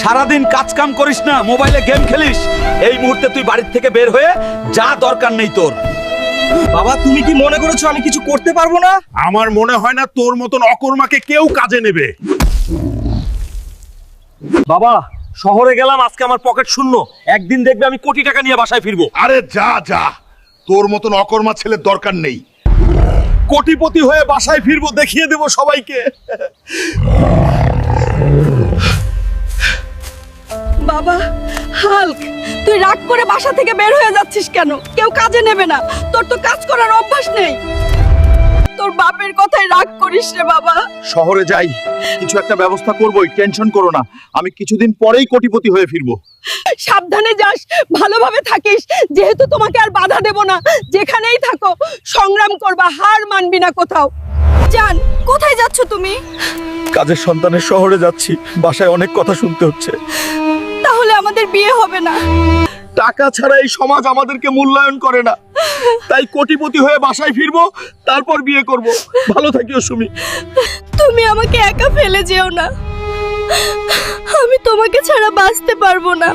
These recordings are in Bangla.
সারাদিন কাজ কাম করিস না, মোবাইলে গেম খেলিস। এই মুহূর্তে তুই বাড়ির থেকে বের হয়ে যা, দরকার নেই তোর। বাবা তুমি কি মনে করেছো আমি কিছু করতে পারবো না? আমার মনে হয় না তোর মতন অকর্মাকে কেউ কাজে নেবে। বাবা শহরে গেলাম, আজকে আমার পকেট শূন্য। একদিন দেখবে আমি কোটি টাকা নিয়ে বাসায় ফিরবো। আরে যা যা, তোর মতন অকর্মা ছেলের দরকার নেই। কোটিপতি হয়ে বাসায় ফিরবো, দেখিয়ে দেবো সবাইকে। বাবা হাল্ক, তুই রাগ করে বাসা থেকে বের হয়ে যাচ্ছিস কেন? কেউ কাজে নেবে না, তোর তো কাজ করার অভ্যাস নেই। তোর বাপের কথায় রাগ করিস রে বাবা। শহরে যাই, কিছু একটা ব্যবস্থা করবই, টেনশন করো না। আমি কিছুদিন পরেই কোটিপতি হয়ে ফিরবো। সাবধানে যাস, ভালোভাবে থাকিস। যেহেতু তোমাকে আর বাধা দেব না, যেখানেই থাকো সংগ্রাম করবা, হার মানবি না কোথাও। জান, কোথায় যাচ্ছ তুমি? কাজের সন্তানের শহরে যাচ্ছি, বাসায় অনেক কথা শুনতে হচ্ছে। তাহলে আমাদের বিয়ে হবে না। টাকা ছাড়া এই সমাজ আমাদেরকে মূল্যায়ন করে না, তাই কোটিপতি হয়ে বাসায় ফিরবো, তারপর বিয়ে করব। ভালো থাকিও সুমি। তুমি আমাকে একা ফেলে যেও না, আমি তোমাকে ছাড়া বাঁচতে পারবো না।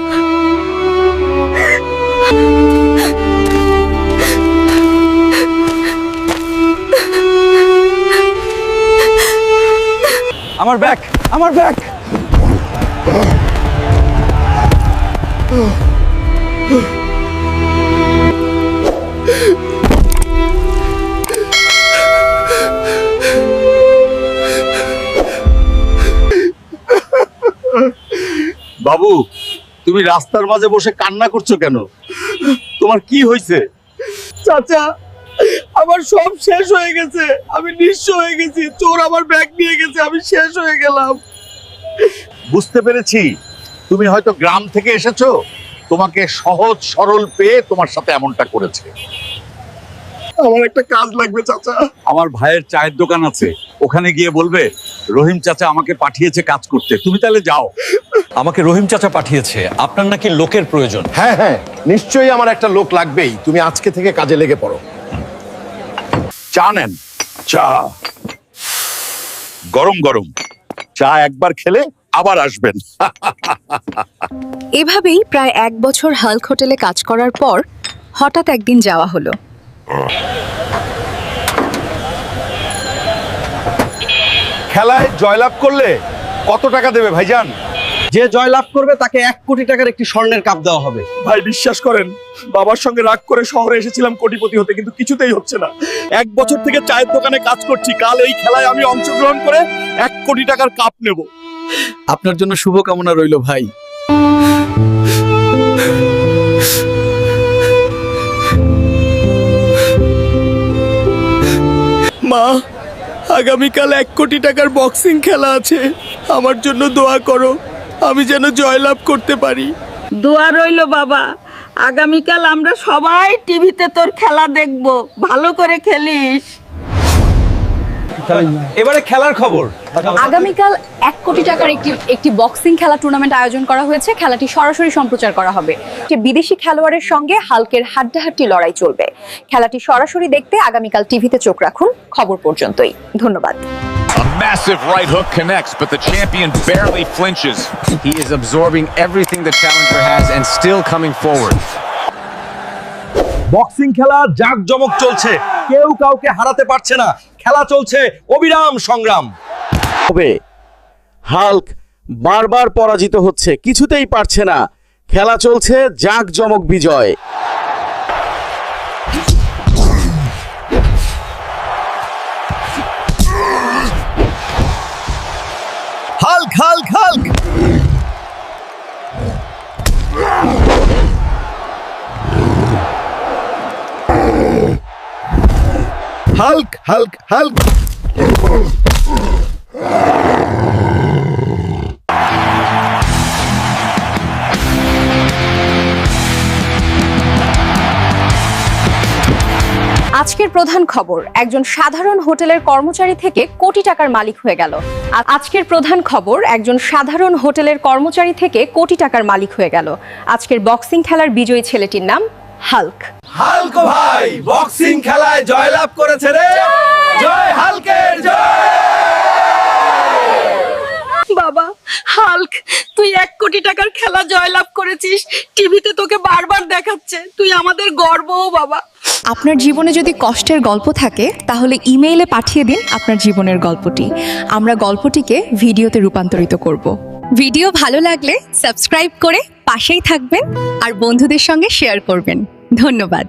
আমার ব্যাগ, আমার ব্যাগ। বাবু, তুমি রাস্তার মাঝে বসে কান্না করছো কেন? তোমার কি হয়েছে? চাচা, আমার সব শেষ হয়ে গেছে, আমি নিঃস্ব হয়ে গেছি। চোর আমার ব্যাগ নিয়ে গেছে, আমি শেষ হয়ে গেলাম। বুঝতে পেরেছি, তুমি হয়তো গ্রাম থেকে এসেছো, তোমাকে সহজ সরল পেয়ে তোমার সাথে এমনটা করেছে। আমার একটা কাজ লাগবে চাচা। আমার ভাইয়ের চায়ের দোকান আছে, ওখানে গিয়ে বলবে রহিম চাচা আমাকে পাঠিয়েছে কাজ করতে। তুমি তাহলে যাও। আমাকে রহিম চাচা পাঠিয়েছে, আপনার নাকি লোকের প্রয়োজন। হ্যাঁ হ্যাঁ, নিশ্চয়ই আমার একটা লোক লাগবেই। তুমি আজকে থেকে কাজে লেগে পড়ো। চা নেন। চা গরম গরম। চা একবার খেলে আবার আসবেন। এভাবেই প্রায় 1 বছর হাল্ক হোটেলে কাজ করার পর হঠাৎ একদিন যাওয়া হলো। খেলায় জয়লাভ করলে কত টাকা দেবে ভাইজান? যে জয়লাভ করবে তাকে 1 কোটি টাকার একটি স্বর্ণের কাপ দেওয়া হবে। ভাই বিশ্বাস করেন, বাবার সঙ্গে রাগ করে শহরে এসেছিলাম কোটিপতি হতে, কিন্তু কিছুতেই হচ্ছে না। 1 বছর থেকে চায়ের দোকানে কাজ করছি, কাল এই খেলায় আমি অংশগ্রহণ করে 1 কোটি টাকার কাপ নেব। আপনার জন্য শুভকামনা রইল ভাই। মা, আগামীকাল 1 কোটি টাকার বক্সিং খেলা আছে, আমার জন্য দোয়া করো, আমি যেন জয়লাভ করতে পারি। দোয়া রইলো বাবা, আগামীকাল আমরা সবাই টিভিতে তোর খেলা দেখব। ভালো করে খেলিস। এবারে খেলার খবর। আগামীকাল 1 কোটি টাকার একটি বক্সিং খেলা টুর্নামেন্ট আয়োজন করা হয়েছে। খেলাটি সরাসরি সম্প্রচার করা হবে। যে বিদেশি খেলোয়াড়ের সঙ্গে হাল্কের হাড্ডাহাড্ডি লড়াই চলবে। খেলাটি সরাসরি দেখতে আগামীকাল টিভিতে চোখ রাখুন। খবর পর্যন্তই, ধন্যবাদ। A massive right hook connects, but the champion barely flinches. He is absorbing everything the challenger has and still coming forward. Boxing খেলা জাঁকজমক চলছে, কেউ কাউকে হারাতে পারছে না। খেলা চলছে অবিরাম সংগ্রাম। হবে হাল্ক বারবার পরাজিত হচ্ছে, কিছুতেই পারছে না। খেলা চলছে জাঁকজমক বিজয়। Hulk Hulk Hulk. Hulk Hulk Hulk. আজকের প্রধান খবর, একজন সাধারণ হোটেলের কর্মচারী থেকে কোটি টাকার মালিক হয়ে গেল। আজকের প্রধান খবর, একজন সাধারণ হোটেলের কর্মচারী থেকে কোটি টাকার মালিক হয়ে গেল। আজকের বক্সিং খেলার বিজয়ী ছেলেটির নাম হাল্ক। হাল্ক ভাই বক্সিং খেলায় জয়লাভ করেছে রে। জয় হাল্কের জয়। বাবা, হাল্ক, তুই 1 কোটি টাকার খেলা জয়লাভ করেছিস, টিভিতে তোকে বারবার দেখাচ্ছে, তুই আমাদের গর্ব বাবা। আপনার জীবনে যদি কষ্টের গল্প থাকে তাহলে ইমেইলে পাঠিয়ে দিন আপনার জীবনের গল্পটি। আমরা গল্পটিকে ভিডিওতে রূপান্তরিত করব। ভিডিও ভালো লাগলে সাবস্ক্রাইব করে পাশেই থাকবেন আর বন্ধুদের সঙ্গে শেয়ার করবেন। ধন্যবাদ।